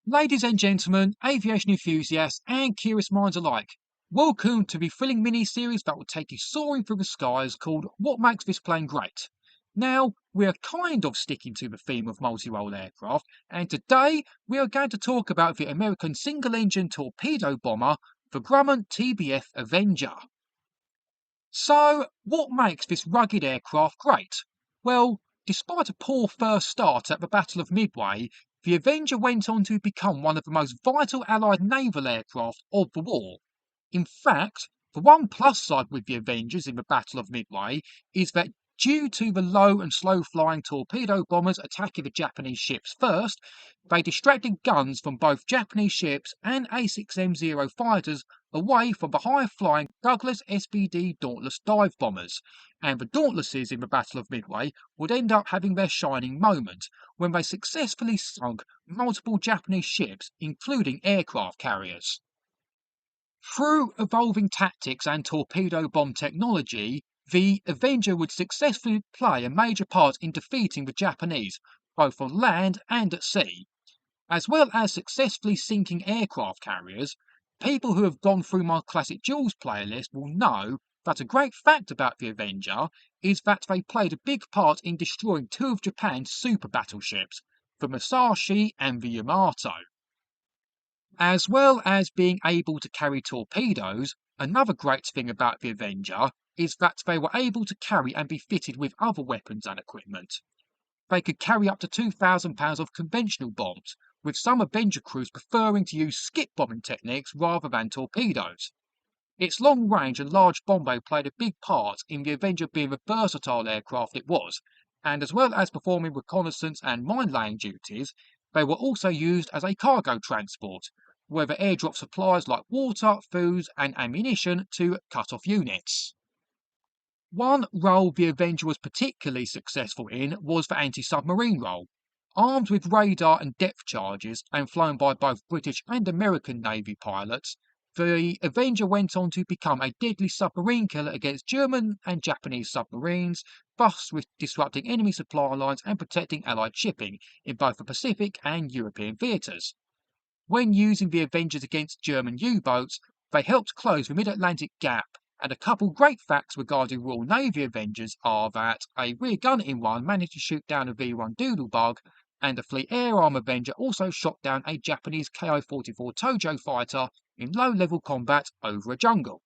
Ladies and gentlemen, aviation enthusiasts and curious minds alike, welcome to the thrilling mini-series that will take you soaring through the skies called What Makes This Plane Great? Now, we are kind of sticking to the theme of multi-role aircraft, and today we are going to talk about the American single-engine torpedo bomber, the Grumman TBF Avenger. So, what makes this rugged aircraft great? Well, despite a poor first start at the Battle of Midway, the Avenger went on to become one of the most vital Allied naval aircraft of the war. In fact, the one plus side with the Avengers in the Battle of Midway is that due to the low and slow flying torpedo bombers attacking the Japanese ships first, they distracted guns from both Japanese ships and A6M0 fighters away from the high flying Douglas SBD Dauntless dive bombers, and the Dauntlesses in the Battle of Midway would end up having their shining moment when they successfully sunk multiple Japanese ships, including aircraft carriers. Through evolving tactics and torpedo bomb technology, the Avenger would successfully play a major part in defeating the Japanese, both on land and at sea. As well as successfully sinking aircraft carriers, people who have gone through my classic Jules playlist will know that a great fact about the Avenger is that they played a big part in destroying two of Japan's super battleships, the Musashi and the Yamato. As well as being able to carry torpedoes, another great thing about the Avenger is that they were able to carry and be fitted with other weapons and equipment. They could carry up to 2,000 pounds of conventional bombs, with some Avenger crews preferring to use skip bombing techniques rather than torpedoes. Its long range and large bomb bay played a big part in the Avenger being the versatile aircraft it was, and as well as performing reconnaissance and mine-laying duties, they were also used as a cargo transport, where they airdrop supplies like water, food, and ammunition to cut-off units. One role the Avenger was particularly successful in was the anti-submarine role. Armed with radar and depth charges and flown by both British and American Navy pilots, the Avenger went on to become a deadly submarine killer against German and Japanese submarines, thus disrupting enemy supply lines and protecting Allied shipping in both the Pacific and European theatres. When using the Avengers against German U-boats, they helped close the Mid-Atlantic gap, and a couple great facts regarding Royal Navy Avengers are that a rear gun in one managed to shoot down a V-1 Doodlebug, and a Fleet Air Arm Avenger also shot down a Japanese Ki-44 Tojo fighter in low-level combat over a jungle.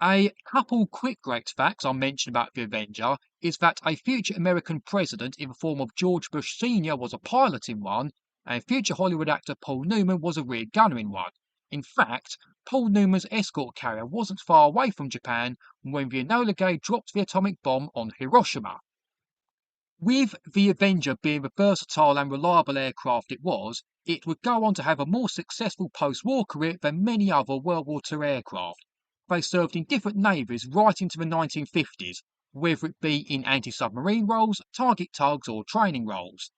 A couple quick great facts I'll mention about the Avenger is that a future American president in the form of George Bush Sr. was a pilot in one, and future Hollywood actor Paul Newman was a rear gunner in one. In fact, Paul Newman's escort carrier wasn't far away from Japan when the Enola Gay dropped the atomic bomb on Hiroshima. With the Avenger being the versatile and reliable aircraft it was, it would go on to have a more successful post-war career than many other World War II aircraft. They served in different navies right into the 1950s, whether it be in anti-submarine roles, target tugs or training roles.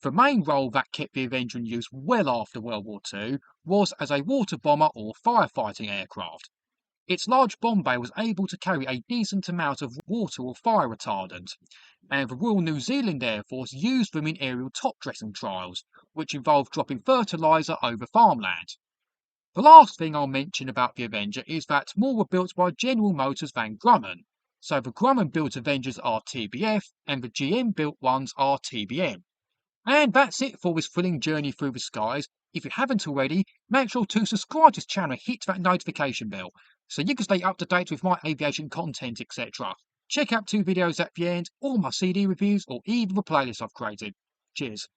The main role that kept the Avenger in use well after World War II was as a water bomber or firefighting aircraft. Its large bomb bay was able to carry a decent amount of water or fire retardant, and the Royal New Zealand Air Force used them in aerial top dressing trials, which involved dropping fertiliser over farmland. The last thing I'll mention about the Avenger is that more were built by General Motors than Grumman, so the Grumman built Avengers are TBF and the GM built ones are TBM. And that's it for this thrilling journey through the skies. If you haven't already, make sure to subscribe to this channel and hit that notification bell so you can stay up to date with my aviation content, etc. Check out 2 videos at the end, all my CD reviews, or even the playlist I've created. Cheers.